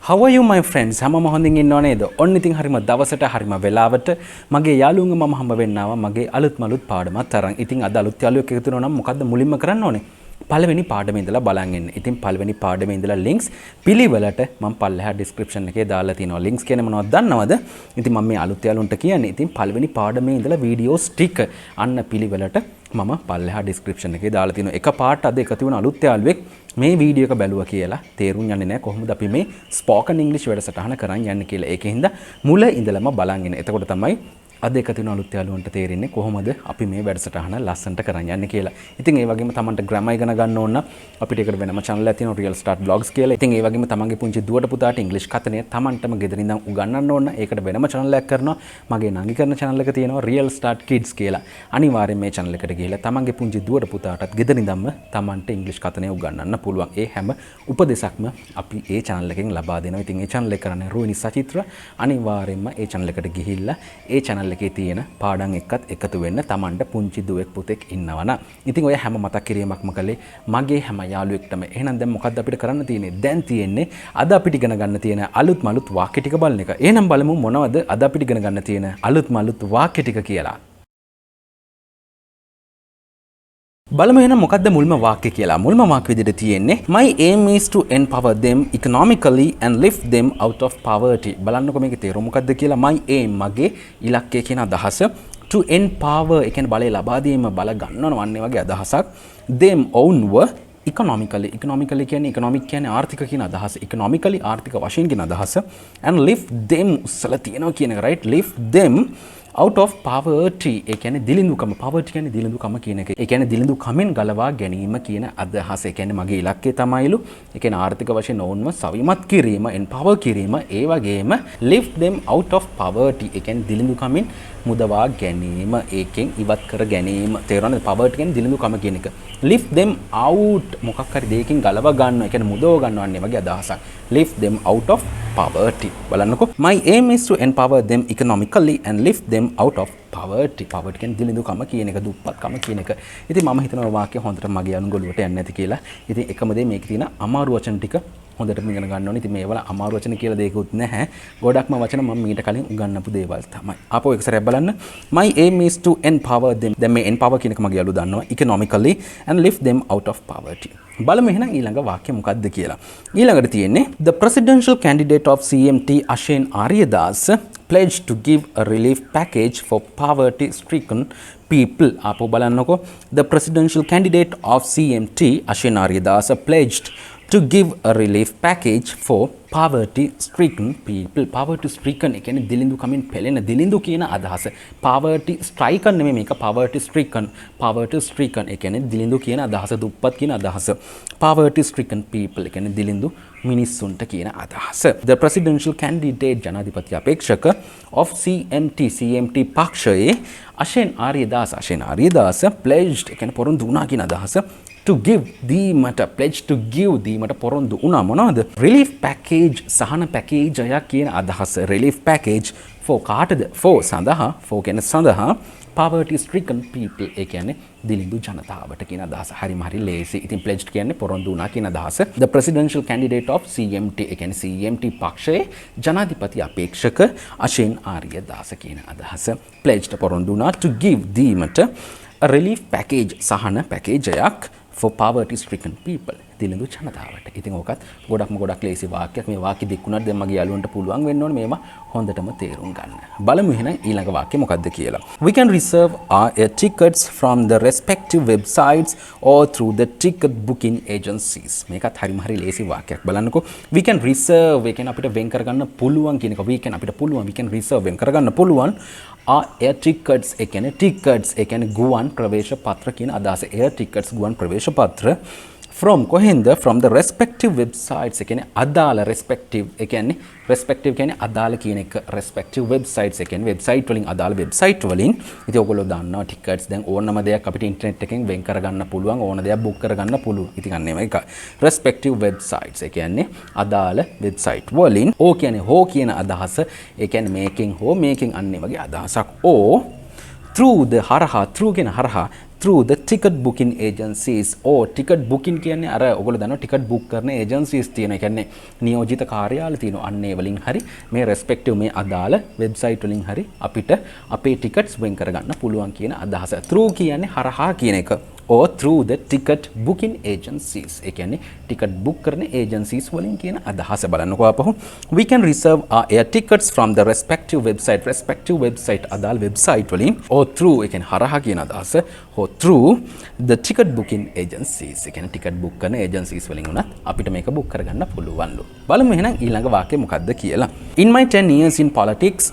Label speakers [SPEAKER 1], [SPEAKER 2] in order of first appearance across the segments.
[SPEAKER 1] How are you my friends? හැමෝම හොඳින් ඉන්නව නේද? ඔන්න ඉතින් හරිම දවසට හරිම වෙලාවට මගේ යාළුවන්ව මම හම්බ වෙන්නාවා මගේ අලුත් මලුත් පාඩමක් අරන්. ඉතින් අද අලුත් යාළුවෙක් එකතු වෙනවා නම් මොකද්ද මුලින්ම කරන්න ඕනේ? පළවෙනි පාඩමේ ඉඳලා බලන් ඉන්න. ඉතින් පළවෙනි පාඩමේ ඉඳලා links පිළිවෙලට මම පල්ලෙහා description එකේ දාලා තියෙනවා. links කියන්නේ මොනවද දන්නවද? ඉතින් මම මේ අලුත් යාළුවන්ට කියන්නේ ඉතින් පළවෙනි පාඩමේ ඉඳලා videos ටික අන්න පිළිවෙලට මම පල්ලෙහා description එකේ දාලා තියෙනවා. එක පාට අද එකතු වෙන අලුත් යාළුවෙක් මේ වීඩියෝ එක බැලුවා කියලා තේරුම් යන්නේ නැහැ කොහොමද අපි මේ ස්පෝකන් ඉංග්‍රීසි වැඩසටහන කරන් යන්නේ කියලා. ඒකෙන්ද මුල ඉඳලම බලන් ඉන්න. එතකොට තමයි අද එකතු වෙන අලුත් යාළුවන්ට තේරෙන්නේ කොහොමද අපි මේ වැඩසටහන ලස්සනට කරන් යන්නේ කියලා. ඉතින් ඒ වගේම තමන්ට ග්‍රැමර් ඉගෙන ගන්න ඕන නම් අපිට ඒකට වෙනම channel එකක් තියෙනවා Real Start Vlogs කියලා. ඉතින් ඒ වගේම තමන්ගේ පුංචි දුවට පුතාට ඉංග්‍රීසි කතනය තමන්ටම ගෙදරින් ඉඳන් උගන්වන්න ඕන. ඒකට වෙනම channel එකක් කරනවා. මගේ නංගි කරන channel එක තියෙනවා Real Start Kids කියලා. අනිවාර්යෙන් මේ channel එකට ගිහලා තමන්ගේ පුංචි දුවට පුතාටත් ගෙදරින් ඉඳන්ම තමන්ට ඉංග්‍රීසි කතනය උගන්වන්න පුළුවන්. ඒ හැම උපදෙසක්ම අපි ඒ channel එකෙන් ලබා දෙනවා. ඉතින් ඒ channel එක කරන්නේ රෝහිණි සචිත්‍ර. අනිවාර්යෙන්ම ඒ channel එකට ගිහිල්ලා ඒ channel එකේ තියෙන පාඩම් එක්කත් එකතු වෙන්න තමන්ට පුංචි දුවෙක් පුතෙක් ඉන්නවනම්. ඉතින් ඔය හැම මතක් කිරීමක්ම කළේ මගේ හැම යාළුවෙක්ටම. එහෙනම් දැන් මොකද්ද අපිට කරන්න තියෙන්නේ? දැන් තියෙන්නේ අද අපිට ඉගෙන ගන්න තියෙන අලුත් මලුත් වාක්‍ය ටික බලන එක. එහෙනම් බලමු මොනවද අද අපිට ඉගෙන ගන්න තියෙන අලුත් මලුත් වාක්‍ය ටික කියලා. බලමු එහෙනම් මොකද්ද මුල්ම වාක්‍ය කියලා. මුල්ම වාක්‍ය විදිහට තියෙන්නේ my aim is to empower them economically and lift them out of poverty. බලන්නකො මේකේ තේරුම මොකද්ද කියලා. my aim මගේ ඉලක්කය කියන අදහස to empower ඒ කියන්නේ බලය ලබා දීම බල ගන්නවනවා අන්නේ වගේ අදහසක්. them ownව economically කියන්නේ economic කියන්නේ ආර්ථික කියන අදහස. economically ආර්ථික වශයෙන් කියන අදහස and lift them උස්සලා තියනවා කියන එක right. lift them out of poverty ඒ කියන්නේ දිලිඳුකම. poverty කියන්නේ දිලිඳුකම කියන එක. ඒ කියන්නේ දිලිඳුකමෙන් ගලවා ගැනීම කියන අදහස. ඒ කියන්නේ මගේ ඉලක්කය තමයිලු. ඒ කියන්නේ ආර්ථික වශයෙන් ඔවුන්ව සවිමත් කිරීම, empower කිරීම, ඒ වගේම lift them out of poverty ඒ කියන්නේ දිලිඳුකමෙන් මුදවා ගැනීම, ඒකෙන් ඉවත් කර ගැනීම. තේරෙනවද? poverty කියන්නේ දිලිඳුකම කියන එක. lift them out මොකක් හරි දෙයකින් ගලවා ගන්නවා. ඒ කියන්නේ මුදව ගන්නවන්නේ වගේ අදහසක්. lift them out of poverty. බලන්නකෝ. my aim is to empower them economically and lift them out of poverty. poverty කියන්නේ දිලිඳුකම කියන එක, දුප්පත්කම කියන එක. ඉතින් මම හිතනවා වාක්‍ය හොඳට මගේ අනුගොළුවට යන්නේ නැති කියලා. ඉතින් එකම දේ මේකේ තියෙන අමාරු වචන ටික හොඳටම ඉගෙන ගන්න ඕනේ. ඉතින් මේවල අමාරු වචන කියලා දෙයක්වත් නැහැ. ගොඩක්ම වචන මම මීට කලින් උගන්වපු දේවල් තමයි. ආපහු එක සැරයක් බලන්න. my aim is to empower them. දැන් මේ empower කියන එක මගේ යාළුවෝ දන්නවා. economically and lift them out of poverty. බලමු එහෙනම් ඊළඟ වාක්‍ය මොකක්ද කියලා. ඊළඟට තියෙන්නේ the presidential candidate of CMT Ashen Aryadas pledged to give a relief package for poverty stricken people. ආපහු බලන්නකෝ. the presidential candidate of CMT Ashen Aryadas pledged to give a relief package for poverty stricken people. poverty stricken ඒ කියන්නේ දිලිඳුකමින් පෙළෙන දිලිඳු කියන අදහස. poverty stricken නෙමෙයි මේක poverty stricken. poverty stricken ඒ කියන්නේ දිලිඳු කියන අදහස, දුප්පත් කියන අදහස. poverty stricken people ඒ කියන්නේ දිලිඳු මිනිස්සුන්ට කියන අදහස. the presidential candidate ජනාධිපති අපේක්ෂක of CMT පක්ෂයේ අශෙන් ආර්යදාස pledged ඒ කියන්නේ පොරොන්දු වුණා කියන අදහස. to give දීමට pledge to give දීමට පොරොන්දු වුණා මොනවද? relief package සහන පැකේජයක් කියන අදහස. relief package for කාටද? for සඳහා. for කියන්නේ සඳහා poverty stricken people ඒ කියන්නේ දිලිඳු ජනතාවට කියන අදහස. හරිම හරි ලේසි. ඉතින් pledged කියන්නේ පොරොන්දු වුණා කියන අදහස. the presidential candidate of CMT ඒ කියන්නේ CMT පක්ෂයේ ජනාධිපති අපේක්ෂක අශෙන් ආර්යදාස කියන අදහස. pledged පොරොන්දු වුණා to give දීමට a relief package සහන පැකේජයක් for poverty stricken people දිලිඳු ජනතාවට. ඉතින් ඕකත් ගොඩක් ලේසි වාක්‍යයක්. මේ වාක්‍ය දික්ුණාට දැන් මගේ යාළුවන්ට පුළුවන් වෙන්න ඕනේ මේවා හොඳටම තේරුම් ගන්න. බලමු එහෙනම් ඊළඟ වාක්‍ය මොකක්ද කියලා. we can reserve our air tickets from the respective websites or through the ticket booking agencies. මේකත් හරි ලේසි වාක්‍යයක්. බලන්නකෝ. we can reserve ඒ කියන්නේ අපිට වෙන් කරගන්න පුළුවන් කියන එක. we can අපිට පුළුවන්. we can reserve වෙන් කරගන්න පුළුවන්. air tickets ඒ කියන්නේ tickets ඒ කියන්නේ ගුවන් ප්‍රවේශ පත්‍ර කියන අදහස. air tickets ගුවන් ප්‍රවේශ පත්‍ර from කොහෙන්ද? from the respective websites ඒ කියන්නේ අදාළ respective ඒ කියන්නේ respective කියන්නේ අදාළ කියන එක. respective websites ඒ කියන්නේ website වලින් අදාළ website වලින්. ඉතින් ඔයගොල්ලෝ දන්නවා tickets දැන් ඕනම දෙයක් අපිට internet එකෙන් වෙන් කරගන්න පුළුවන්. ඕන දෙයක් book කරගන්න පුළුවන්. ඉතින් අන්න ඒක respective websites ඒ කියන්නේ අදාළ website වලින්. ඕ කියන්නේ හෝ කියන අදහස. ඒ කියන්නේ making හෝ making අන්න වගේ අදහසක්. ඕ through the හරහා through කියන හරහා through the ticket booking agencies. ticket booking කියන්නේ අර ඔයගොල්ලෝ දන්නවා ticket book කරන agencies තියෙනවා. ඒ කියන්නේ නියෝජිත කාර්යාල තියෙනවා. අන්න ඒ වලින් හරි මේ respective මේ අදාළ website වලින් හරි අපිට අපේ tickets වෙන් කරගන්න පුළුවන් කියන අදහස. through කියන්නේ හරහා කියන එක. or through the ticket booking agencies. ඒ කියන්නේ ticket book කරන agencies වලින් කියන අදහස බලන්නකෝ අපහු. We can reserve our air tickets from the respective website අදාළ website වලින් or through ඒ කියන්නේ හරහා කියන අදහස or through the ticket booking agencies. ඒ කියන්නේ ticket book කරන agencies වලින් උනත් අපිට මේක book කරගන්න පුළුවන්ලු. බලමු එහෙනම් ඊළඟ වාක්‍යය මොකක්ද කියලා. In my 10 years in politics,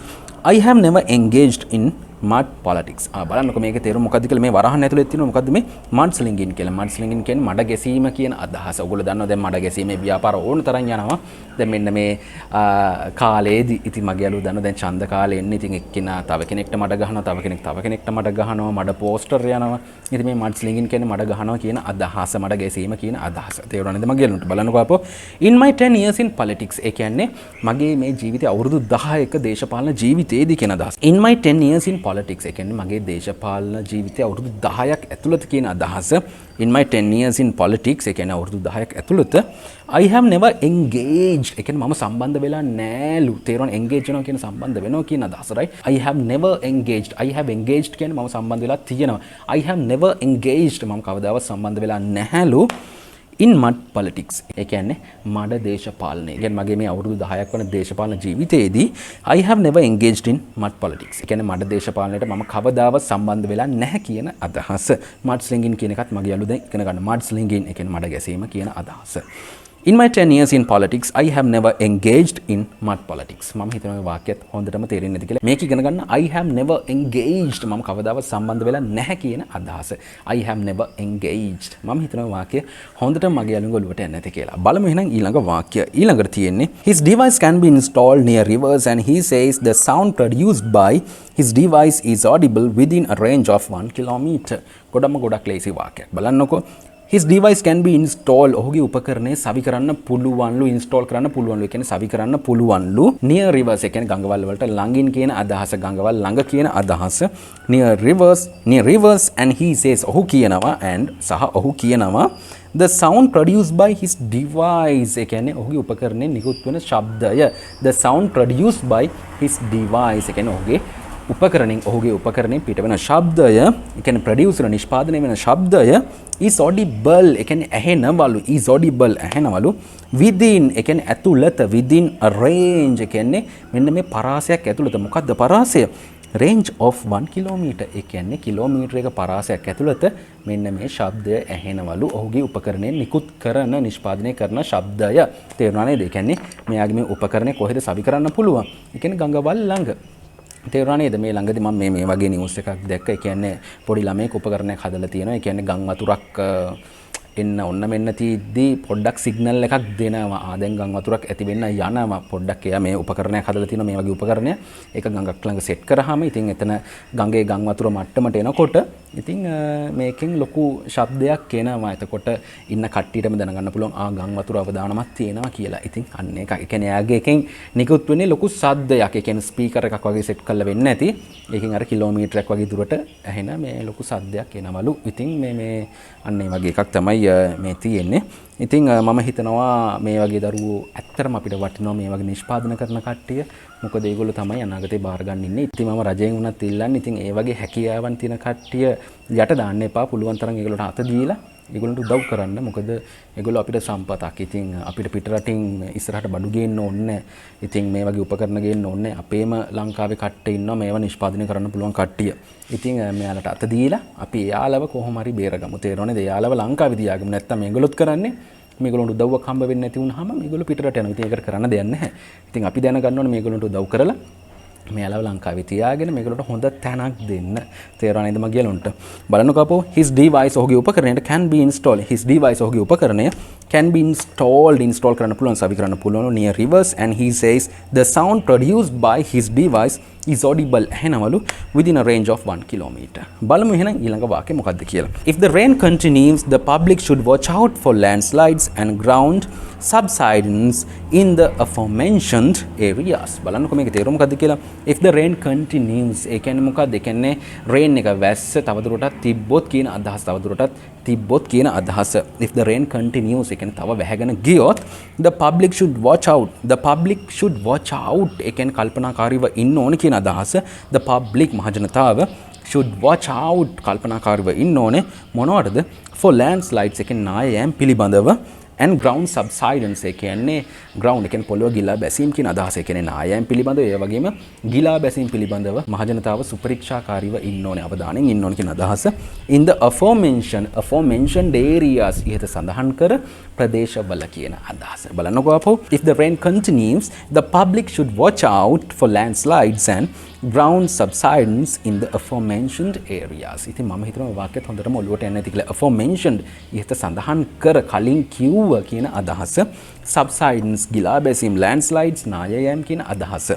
[SPEAKER 1] I have never engaged in mud politics. බලන්නකො මේකේ තේරුම මොකද්ද කියලා. මේ වරහන් ඇතුලේ තියෙනවා මොකද්ද මේ mudslinging කියලා. mudslinging කියන්නේ මඩ ගැසීම කියන අදහස. ඔයගොල්ලෝ දන්නවා දැන් මඩ ගැසීමේ ව්‍යාපාර ඕන තරම් යනවා. දැන් මෙන්න මේ කාලේදී ඉතින් මගේ යාළුවෝ දන්නවා දැන් ඡන්ද කාලේ එන්නේ. ඉතින් එක්කෙනා තව කෙනෙක්ට මඩ ගහනවා, තව කෙනෙක්ට මඩ ගහනවා, මඩ පෝස්ටර් යනවා. ඉතින් මේ mudslinging කියන්නේ මඩ ගහනවා කියන අදහස, මඩ ගැසීම කියන අදහස. තේරුණාද මගේ යාළුවන්ට? බලන්නකො අපෝ. In my 10 years in politics. ඒ කියන්නේ මගේ මේ ජීවිතේ අවුරුදු 10ක දේශපාලන ජීවිතයේදී කියන අදහස. In my 10 years in politics. ඒ කියන්නේ මගේ දේශපාලන ජීවිතය අවුරුදු 10ක් ඇතුළත කියන අදහස. In my 10 years in politics. ඒ කියන්නේ අවුරුදු 10ක් ඇතුළත I have never engaged. ඒ කියන්නේ මම සම්බන්ධ වෙලා නෑලු. තේරුණා engage වෙනවා කියන සම්බන්ධ වෙනවා කියන අදහස right. I have never engaged. I have engaged කියන්නේ මම සම්බන්ධ වෙලා තියෙනවා. I have never engaged. මම කවදාවත් සම්බන්ධ වෙලා නැහැලු. in mud politics. ඒ කියන්නේ මඩ දේශපාලනය. ඒ කියන්නේ මගේ මේ අවුරුදු 10ක් වන දේශපාලන ජීවිතයේදී I have never engaged in mud politics. ඒ කියන්නේ මඩ දේශපාලනයට මම කවදාවත් සම්බන්ධ වෙලා නැහැ කියන අදහස. mudslinging කියන එකත් මගේ යාළුවෝ දැන් ඉගෙන ගන්න. mudslinging ඒ කියන්නේ මඩ ගැසීම කියන අදහස. In my 10 years in politics, I have never engaged in mud politics. මම හිතනවා මේ වාක්‍යයත් හොඳටම තේරෙන්නේ නැති කියලා. මේක ඉගෙන ගන්න I have never engaged. මම කවදාවත් සම්බන්ධ වෙලා නැහැ කියන අදහස. I have never engaged. මම හිතනවා වාක්‍යය හොඳටම මගේ යාළුවෝ ඔළුවට යන්නේ නැති කියලා. බලමු එහෙනම් ඊළඟ වාක්‍යය. ඊළඟට තියෙන්නේ His device can be installed near rivers and he says the sound produced by his device is audible within a range of 1 kilometer. ගොඩක් ලේසි වාක්‍යයක්. බලන්නකෝ. His device can be installed. ඔහුගේ උපකරණය සවි කරන්න පුළුවන්ලු, install කරන්න පුළුවන්ලු. ඒ කියන්නේ සවි කරන්න පුළුවන්ලු near rivers. ඒ කියන්නේ ගංගවල් වලට ළඟින් කියන අදහස, ගංගවල් ළඟ කියන අදහස. near rivers and he says ඔහු කියනවා and සහ ඔහු කියනවා the sound produced by his device. ඒ කියන්නේ ඔහුගේ උපකරණයෙන් නිකුත් වෙන ශබ්දය. the sound produced by his device. ඒ කියන්නේ ඔහුගේ උපකරණයෙන් පිට වෙන ශබ්දය, ඒ කියන්නේ ප්‍රොඩියුස් වෙන නිෂ්පාදනය වෙන ශබ්දය is audible. ඒ කියන්නේ ඇහෙනවලු. is audible ඇහෙනවලු within. ඒ කියන්නේ ඇතුළත. within a range. ඒ කියන්නේ මෙන්න මේ පරාසයක් ඇතුළත. මොකද්ද පරාසය? range of 1 kilometer. ඒ කියන්නේ කිලෝමීටරයක පරාසයක් ඇතුළත මෙන්න මේ ශබ්දය ඇහෙනවලු. ඔහුගේ උපකරණයෙන් නිකුත් කරන නිෂ්පාදනය කරන ශබ්දය. තේරුණා නේද? ඒ කියන්නේ මෙයාගේ මේ උපකරණය කොහෙද සවි කරන්න පුළුවන්? ඒ කියන්නේ ගංගවල් ළඟ. තේරුණා නේද? මේ ළඟදී මම මේ වගේ නිවුස් එකක් දැක්ක. ඒ කියන්නේ පොඩි ළමයෙක් උපකරණයක් හදලා තියෙනවා. ඒ කියන්නේ ගම් වතුරක් එන්න ඔන්න මෙන්න තියදී පොඩ්ඩක් සිග්නල් එකක් දෙනවා. දැන් ගම් වතුරක් ඇති වෙන්න යනවා. පොඩ්ඩක් එයා මේ උපකරණයක් හදලා තියෙනවා, මේ වගේ උපකරණයක්. ඒක ගඟක් ළඟ සෙට් කරාම ඉතින් එතන ගඟේ ගම් වතුර මට්ටමට එනකොට ඉතින් මේකෙන් ලොකු ශබ්දයක් එනවා. එතකොට ඉන්න කට්ටියටම දැනගන්න පුළුවන් ගම් වතුර අවදානමක් තියෙනවා කියලා. ඉතින් අන්න ඒක. ඒ කියන්නේ එයාගේ එකෙන් නිකුත් වෙන්නේ ලොකු ශබ්දයක්. ඒ කියන්නේ ස්පීකර් එකක් වගේ සෙට් කරලා වෙන්නේ නැති. ඒකෙන් අර කිලෝමීටරයක් වගේ දුරට ඇහෙන මේ ලොකු ශබ්දයක් එනවලු. ඉතින් මේ අන්න ඒ වගේ එකක් තමයි මේ තියෙන්නේ. ඉතින් මම හිතනවා මේ වගේ දරුවෝ ඇත්තටම අපිට වටිනවා මේ වගේ නිෂ්පාදනය කරන කට්ටිය. මොකද ඒගොල්ලෝ තමයි අනාගතේ බාර ගන්න ඉන්නේ. ඉතින් මම රජයෙන් වුණත් ඉල්ලන්නේ ඉතින් ඒ වගේ හැකියාවන් තියෙන කට්ටිය යට දාන්න එපා. පුළුවන් තරම් ඒගොල්ලන්ට අත දීලා ඒගොල්ලන්ට උදව් කරන්න. මොකද ඒගොල්ලෝ අපිට සම්පතක්. ඉතින් අපිට පිටරටින් ඉස්සරහට බඩු ගේන්න ඕනේ. ඉතින් මේ වගේ උපකරණ ගේන්න ඕනේ. අපේම ලංකාවේ කට්ටිය ඉන්නවා මේවා නිෂ්පාදනය කරන්න පුළුවන් කට්ටිය. ඉතින් මෙයාලට අත දීලා අපි එයාලව කොහොම හරි බේරගමු. තේරෙනවද? එයාලව ලංකාවේ තියාගමු. නැත්තම් මේගොල්ලොත් කරන්නේ මේගොල්ලන්ට උදව්වක් හම්බ වෙන්නේ නැති වුනහම මේගොල්ලෝ පිටරට යනවා. ඉතින් ඒකට කරන්න දෙයක් නැහැ. ඉතින් අපි දැනගන්න ඕනේ මේගොල්ලන්ට උදව් කරලා මෙයාලව ලංකාවේ තියාගෙන මේගොල්ලන්ට හොඳ තැනක් දෙන්න. තේරුණා නේද මගියලොන්ට? බලන්නකෝ අපෝ his device ඔහුගේ උපකරණයට can be installed. his device ඔහුගේ උපකරණය can be install කරන්න පුළුවන් සවි කරන්න පුළුවන් near rivers and he says the sound produced by his device is audible එහෙනවලු within a range of 1 kilometer. බලමු එහෙනම් ඊළඟ වාක්‍යය මොකක්ද කියලා. If the rain continues, the public should watch out for landslides and ground subsidence in the aforementioned areas. බලන්නකො මේකේ තේරුම මොකක්ද කියලා. If the rain continues, ඒ කියන්නේ මොකක්ද? ඒ කියන්නේ rain එක වැස්ස තවදුරටත් තිබ්බොත් කියන අදහස තවදුරටත් තිබ්බොත් කියන අදහස. If the rain continues, ඒ කියන්නේ තව වැහැගෙන ගියොත් the public should watch out. The public should watch out. ඒ කියන්නේ කල්පනාකාරීව ඉන්න ඕනේ කියන අදහස. The public මහජනතාව should watch out කල්පනාකාරීව ඉන්න ඕනේ මොනවටද? For landslides ඒ කියන්නේ නායයන් පිළිබඳව and ground subsidence ඒ කියන්නේ ground ඒ කියන්නේ පොළොව ගිලා බැසීම් කියන අදහස. ඒ කියන්නේ නායයන් පිළිබඳව ඒ වගේම ගිලා බැසීම් පිළිබඳව මහජනතාව සුපරීක්ෂාකාරීව ඉන්න ඕනේ අවධානයෙන් ඉන්න ඕනේ කියන අදහස. In the aforementioned areas ඉහත සඳහන් කර ප්‍රදේශවල කියන අදහස. බලන්නකෝ අපෝ. If the rain continues, the public should watch out for landslides and ground subsidence in the aforementioned areas. ඉතින් මම හිතනවා වාක්‍යයත් හොඳටම ඔළුවට යන්නේ නැති කියලා. Aforementioned ඉහත සඳහන් කර කලින් කිව්ව කියන අදහස. Subsidence ගිලා බැසීම් landslides නායයන් කියන අදහස.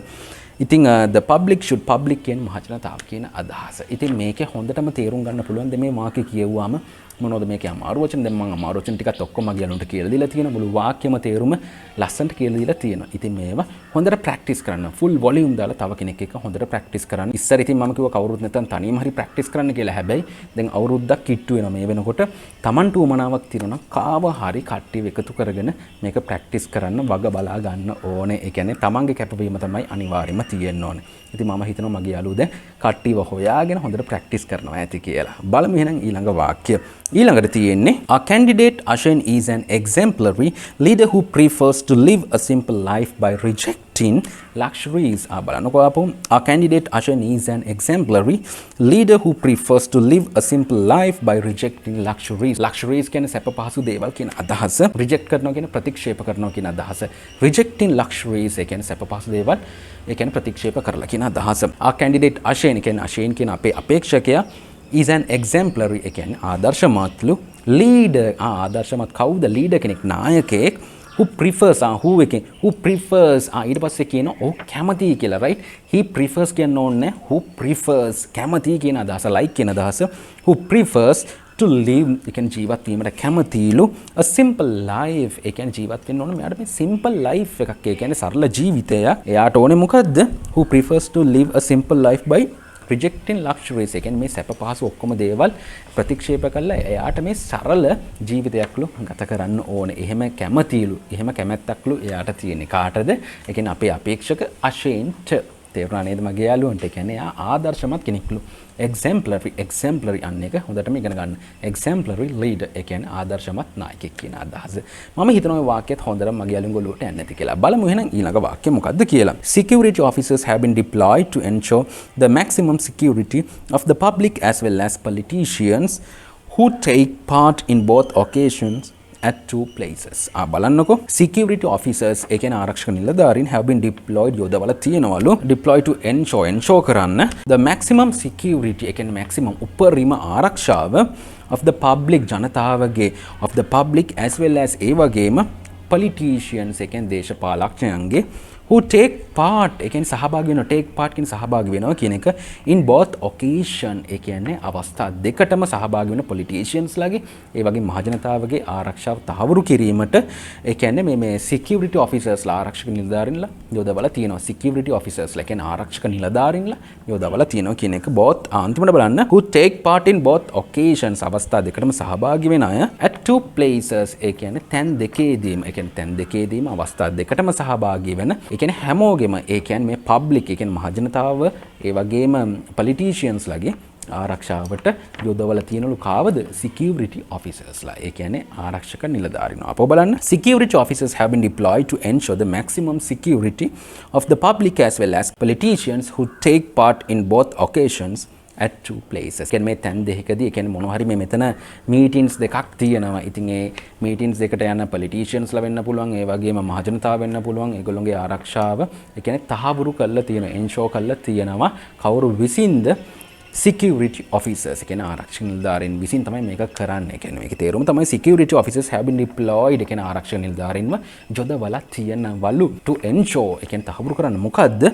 [SPEAKER 1] ඉතින් the public should public කියන මහජනතාව කියන අදහස. ඉතින් මේකේ හොඳටම තේරුම් ගන්න පුළුවන් මේ වාක්‍ය කියවුවාම මොනවද මේකේ අමාරු වචන. දැන් මම අමාරු වචන ටිකත් ඔක්කොම මගේ යාළුවන්ට කියලා දීලා තියෙනවා. මුළු වාක්‍යෙම තේරුම ලස්සනට කියලා දීලා තියෙනවා. ඉතින් මේවා හොඳට ප්‍රැක්ටිස් කරන්න. ෆුල් වොලියුම් දාලා තව කෙනෙක් එක්ක හොඳට ප්‍රැක්ටිස් කරන්න. ඉස්සර ඉතින් මම කිව්වා කවුරුත් නැත්නම් තනියම හරි ප්‍රැක්ටිස් කරන්න කියලා. හැබැයි දැන් අවුරුද්දක් කිට්ටු වෙනවා මේ වෙනකොට. Tamanට උමනාවක් තියෙනවා කාව හරි කට්ටිය එකතු කරගෙන මේක ප්‍රැක්ටිස් කරන්න වග බලා ගන්න ඕනේ. ඒ කියන්නේ තමන්ගේ කැපවීම තමයි අනිවාර්යයෙන්ම තියෙන්න ඕනේ. ඉතින් මම හිතනවා මගේ යාළුවෝ දැන් කට්ටියව හොයාගෙන හොඳට ප්‍රැක්ටිස් කරනවා ඇති කියලා. බලමු එහෙනම් ඊළඟ වාක්‍ය. ඊළඟට තියෙන්නේ a candidate Ashen is an exemplary leader who prefers to live a simple life by rejecting luxuries. බලන්නකෝ අපෝ. A candidate Ashen is an exemplary leader who prefers to live a simple life by rejecting luxuries. Luxuries කියන්නේ සැප පහසු දේවල් කියන අදහස. reject කරනවා කියන්නේ ප්‍රතික්ෂේප කරනවා කියන අදහස. rejecting luxuries ඒ කියන්නේ සැප පහසු දේවල් ඒ කියන්නේ ප්‍රතික්ෂේප කරලා කියන අදහස. A candidate Ashen කියන්නේ Ashen කියන අපේ අපේක්ෂකයා is an exemplary ඒ කියන්නේ ආදර්ශමත්ලු leader. ආදර්ශමත් කවුද? leader කෙනෙක් නායකයෙක් who prefers who prefers ඊට පස්සේ කියන ඔහු කැමති කියලා right. he prefers කියන්න ඕනේ who prefers කැමති කියන අදහස like කියන අදහස. who prefers to live ඒ කියන්නේ ජීවත් වීමට කැමතිලු a simple life ඒ කියන්නේ ජීවත් වෙන්න ඕනේ මෙයාට මේ simple life එකක් ඒ කියන්නේ සරල ජීවිතය. එයාට ඕනේ මොකද්ද? who prefers to live a simple life by rejecting luxuries. ඒ කියන්නේ මේ සැප පහසු ඔක්කොම දේවල් ප්‍රතික්ෂේප කළා එයාට මේ සරල ජීවිතයක්ලු ගත කරන්න ඕනේ. එහෙම කැමතිලු. එහෙම කැමැත්තක්ලු එයාට තියෙන්නේ. කාටද? ඒ කියන්නේ අපේ අපේක්ෂක අශේන්ට. තේරුණා නේද මගේ යාළුවන්ට? ඒ කියන්නේ එයා ආදර්ශමත් කෙනෙක්ලු. exemplary අන්න එක හොඳටම ඉගෙන ගන්න. exemplary leader ඒ කියන්නේ ආදර්ශමත් නායකයෙක් කියන අදහස. මම හිතනවා මේ වාක්‍යයත් හොඳටම මගේ යාළුවන්ගේ ඔළුවට යන්නේ නැති කියලා. බලමු එහෙනම් ඊළඟ වාක්‍යය මොකක්ද කියලා. Security officers have been deployed to ensure the maximum security of the public as well as politicians who take part in both occasions at two places. බලන්නකෝ. security officers ඒ කියන්නේ ආරක්ෂක නිලධාරීන් have been deployed යොදවලා තියෙනවලු deploy to ensure කරන්න the maximum security ඒ කියන්නේ maximum උපරිම ආරක්ෂාව of the public ජනතාවගේ of the public as well as ඒ වගේම politicians ඒ කියන්නේ දේශපාලඥයන්ගේ who take part ඒ කියන්නේ සහභාගී වෙනවා. take part කියන්නේ සහභාගී වෙනවා කියන එක in both occasion ඒ කියන්නේ අවස්ථා දෙකටම සහභාගී වෙන politicians ලාගේ ඒ වගේ මහජනතාවගේ ආරක්ෂාව තහවුරු කිරීමට ඒ කියන්නේ මේ security officers ලා ආරක්ෂක නිලධාරීන්ලා යොදවලා තියෙනවා. security officers ලා කියන්නේ ආරක්ෂක නිලධාරීන්ලා යොදවලා තියෙනවා කියන එක both අන්තිමට බලන්න who take part in both occasions අවස්ථා දෙකටම සහභාගී වෙන අය at two places ඒ කියන්නේ තැන් දෙකේදීම ඒ කියන්නේ තැන් දෙකේදීම අවස්ථා දෙකටම සහභාගී වෙන කියන්නේ හැමෝගෙම ඒ කියන්නේ මේ පබ්ලික් ඒ කියන්නේ මහජනතාව ඒ වගේම politicians ලගේ ආරක්ෂාවට යොදවලා තියෙනලු කාවද? security officers ලා. ඒ කියන්නේ ආරක්ෂක නිලධාරීන්. අපෝ බලන්න. security officers have been deployed to ensure the maximum security of the public as well as politicians who take part in both occasions at two places. කියන්නේ මේ තැන් දෙකකදී ඒ කියන්නේ මොනවා හරි මේ මෙතන meetings දෙකක් තියෙනවා. ඉතින් ඒ meetings දෙකට යන politicians ලා වෙන්න පුළුවන්. ඒ වගේම මහජනතාව වෙන්න පුළුවන්. ඒගොල්ලෝගේ ආරක්ෂාව ඒ කියන්නේ තහවුරු කරලා තියෙනවා. ensure කරලා තියෙනවා. කවුරු විසින්ද security officers කියන ආරක්ෂක නිලධාරීන් විසින් තමයි මේක කරන්නේ. කියන්නේ මේකේ තේරුම තමයි security officers have been deployed කියන ආරක්ෂක නිලධාරීන්ව යොදවලා තියෙනවලු to ensure කියන්නේ තහවුරු කරන්න මොකද්ද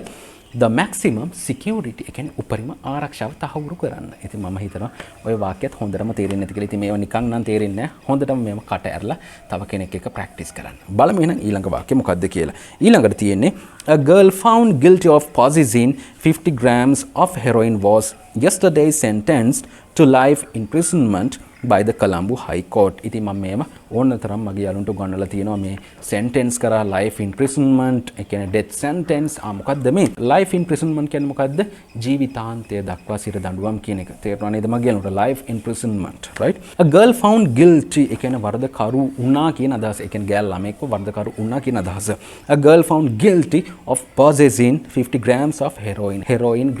[SPEAKER 1] the maximum security කියන්නේ උපරිම ආරක්ෂාව තහවුරු කරන්න. ඉතින් මම හිතනවා ওই වාක්‍යයත් හොඳටම තේරෙන්නේ නැති කියලා. ඉතින් මේවා නිකන් නම් තේරෙන්නේ නැහැ. හොඳටම මේව කට ඇරලා තව කෙනෙක් එක්ක ප්‍රැක්ටිස් කරන්න. බලමු එහෙනම් ඊළඟ වාක්‍ය මොකද්ද කියලා. ඊළඟට තියෙන්නේ a girl found guilty of possessing 50 grams of heroin was yesterday sentenced to life imprisonment by the Colombo High Court. ඉතින් මම මේව ඕනතරම් මගේ යාළුවන්ට උගන්වලා තියෙනවා මේ sentence කරා life imprisonment ඒ කියන්නේ death sentence මොකද්ද මේ life imprisonment කියන්නේ මොකද්ද ජීවිතාන්තය දක්වා සිර දඬුවම් කියන එක තේරුණා නේද මගේ යාළුවන්ට life imprisonment right a girl found guilty ඒ කියන්නේ වරදකරු වුණා කියන අදහස ඒ කියන්නේ ගෑල් ළමෙක්ව වරදකරු වුණා කියන අදහස a girl found guilty of possessing 50 grams of heroin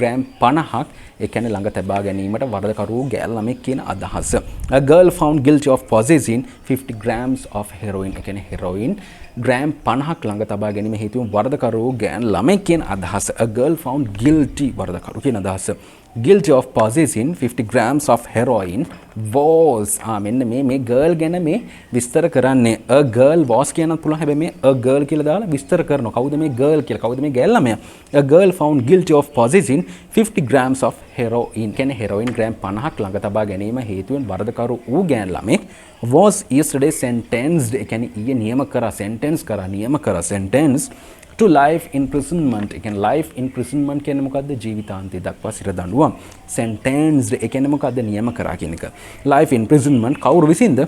[SPEAKER 1] gram 50ක් ඒ කියන්නේ ළඟ තබා ගැනීමට වරදකරු ගෑල් ළමෙක් කියන අදහස a girl found guilty of possessing 50 grams of heroin ඒ කියන්නේ heroin gram 50ක් ළඟ තබා ගැනීම හේතුවෙන් වරදකරු ගෑන් ළමෙක් කියන අදහස a girl found guilty වරදකරු කියන අදහස guilty of possessing 50 grams of heroin was මෙන්න මේ girl ගැන මේ විස්තර කරන්නේ a girl was කියනත් පුළුවන් හැබැයි මේ a girl කියලා දාලා විස්තර කරනවා කවුද මේ girl කියලා කවුද මේ ගෑල් ළමයා a girl found guilty of possessing 50 grams of heroin කියන්නේ heroin gram 50ක් ළඟ තබා ගැනීම හේතුවෙන් වරදකරු වූ ගෑන් ළමෙක් was yesterday sentenced ඒ කියන්නේ ඊයේ නියම කරා sentenced to life imprisonment ඒ කියන්නේ life imprisonment කියන්නේ මොකද්ද ජීවිතාන්තය දක්වා සිර දඬුවම් sentenced ඒ කියන්නේ මොකද්ද නියම කරා කියන එක life imprisonment කවුරු විසින්ද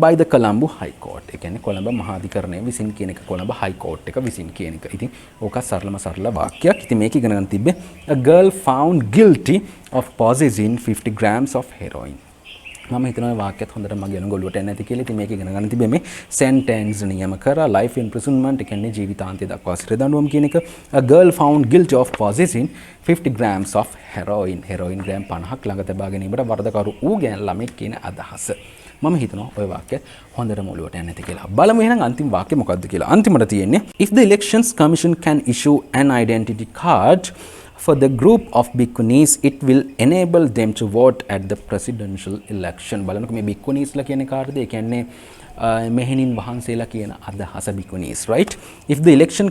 [SPEAKER 1] by the Colombo High Court ඒ කියන්නේ කොළඹ මහාධිකරණය විසින් කියන එක කොළඹ High Court එක විසින් කියන එක. ඉතින් ඕක සරල වාක්‍යයක්. ඉතින් මේක ඉගෙන ගන්න තිබ්බේ a girl found guilty of possessing 50 grams of heroin. මම හිතනවා වාක්‍යයත් හොඳට මගේ අනුගොල්ලුවට එන්නේ නැති කියලා. ඉතින් මේක ඉගෙන ගන්න තිබ්බේ මේ sentence නියම කරා life imprisonment ඒ කියන්නේ ජීවිතාන්තය දක්වා සිර දඬුවම් කියන එක. a girl found guilty of possessing 50 grams of heroin gram 50ක් ළඟ තබා ගැනීමට වරදකරු ඌ ගෑන් ළමෙක් කියන අදහස. මම හිතනවා ওই වාක්‍ය හොඳටම ඔලුවට යන්නේ නැති කියලා. බලමු එහෙනම් අන්තිම වාක්‍ය මොකක්ද කියලා. අන්තිමට තියෙන්නේ if the elections commission can issue an identity card for the group of bhikkhunis it will enable them to vote at the presidential election. බලන්නකො මේ bhikkhunisලා කියන කාර්යද ඒ කියන්නේ මෙහෙණින් වහන්සේලා කියන අදහස bhikkhunis right if the elections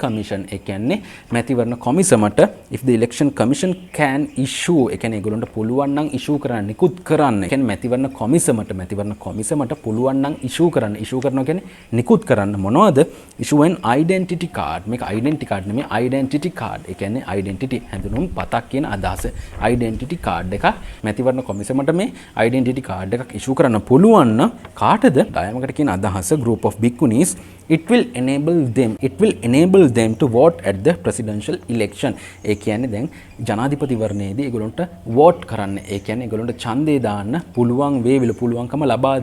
[SPEAKER 1] commission ඒ කියන්නේ මැතිවරණ කොමිසමට if the election commission can issue ඒ කියන්නේ ඒගොල්ලන්ට පුළුවන් නම් issue කරන්න නිකුත් කරන්න ඒ කියන්නේ මැතිවරණ කොමිසමට පුළුවන් නම් issue කරනවා කියන්නේ නිකුත් කරන්න මොනවද issue an identity card මේක identity card නෙමෙයි identity card ඒ කියන්නේ identity හැඳුනුම් පතක් කියන අදහස identity card එක මැතිවරණ කොමිසමට මේ identity card එකක් issue කරන්න පුළුවන් කාටද ඩයමකට කියන අදහස group of bhikkhunis it will enable them to vote at the presidential election ඒ කියන්නේ දැන් ජනාධිපතිවරණයේදී ඒගොල්ලන්ට vote කරන්න ඒ කියන්නේ ඒගොල්ලන්ට ඡන්දේ දාන්න පුළුවන් වේවිල පුළුවන්කම ලබා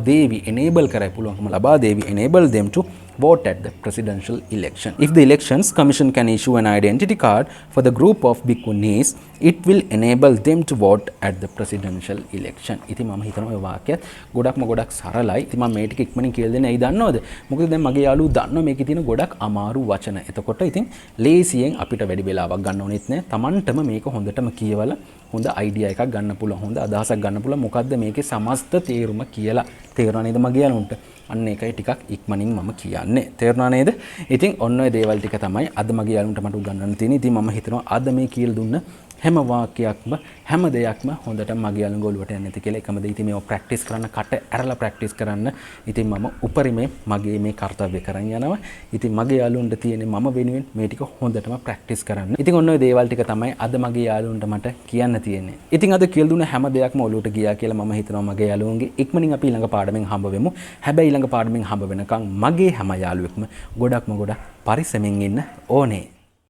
[SPEAKER 1] දේවි enable them to vote at the presidential election. If the elections commission can issue an identity card for the group of bhikkhunis, it will enable them to vote at the presidential election. ඉතින් මම හිතනවා මේ වාක්‍යයත් ගොඩක් සරලයි. ඉතින් මම මේ ටික ඉක්මනින් කියලා දෙන්නේ ඇයි දන්නවද? මොකද දැන් මගේ යාළුවෝ දන්නවා මේකේ තියෙන ගොඩක් අමාරු වචන. එතකොට ඉතින් ලේසියෙන් අපිට වැඩි වෙලාවක් ගන්න ඕනෙත් නෑ. Tamanටම මේක හොඳටම කියවලා හොඳ අයිඩියා එකක් ගන්න පුළුවන්. හොඳ අදහසක් ගන්න පුළුවන්. මොකද්ද මේකේ සමස්ත තේරුම කියලා. තේරුණා නේද මගේ යාළුවන්ට? අන්න ඒකයි ටිකක් ඉක්මනින් මම කියන්නේ. තේරුණා නේද? ඉතින් ඔන්න ඔය දේවල් ටික තමයි අද මගේ යාළුවන්ට මට උගන්වන්න තියෙන්නේ. ඉතින් මම හිතනවා අද මේ කියලා දුන්න හැම වාක්‍යයක්ම හැම දෙයක්ම හොඳට මගේ යාළුවෝ ගොල්ලුවට යන්නේ නැති කියලා එකම දේ. ඉතින් මේව ප්‍රැක්ටිස් කරන්න කට ඇරලා ප්‍රැක්ටිස් කරන්න. ඉතින් මම උපරිමේ මගේ මේ කාර්යය කරන් යනවා. ඉතින් මගේ යාළුවන්ට තියෙන්නේ මම වෙනුවෙන් මේ ටික හොඳටම ප්‍රැක්ටිස් කරන්න. ඉතින් ඔන්න ඔය දේවල් ටික තමයි අද මගේ යාළුවන්ට මට කියන්න තියෙන්නේ. ඉතින් අද කියලා දුන්න හැම දෙයක්ම ඔලුවට ගියා කියලා මම හිතනවා මගේ යාළුවන්ගේ. ඉක්මනින් අපි ඊළඟ පාඩමෙන් හම්බ වෙමු. හැබැයි ඊළඟ පාඩමෙන් හම්බ වෙනකන් මගේ හැම යාළුවෙක්ම ගොඩක් පරිස්සමෙන් ඉන්න ඕනේ.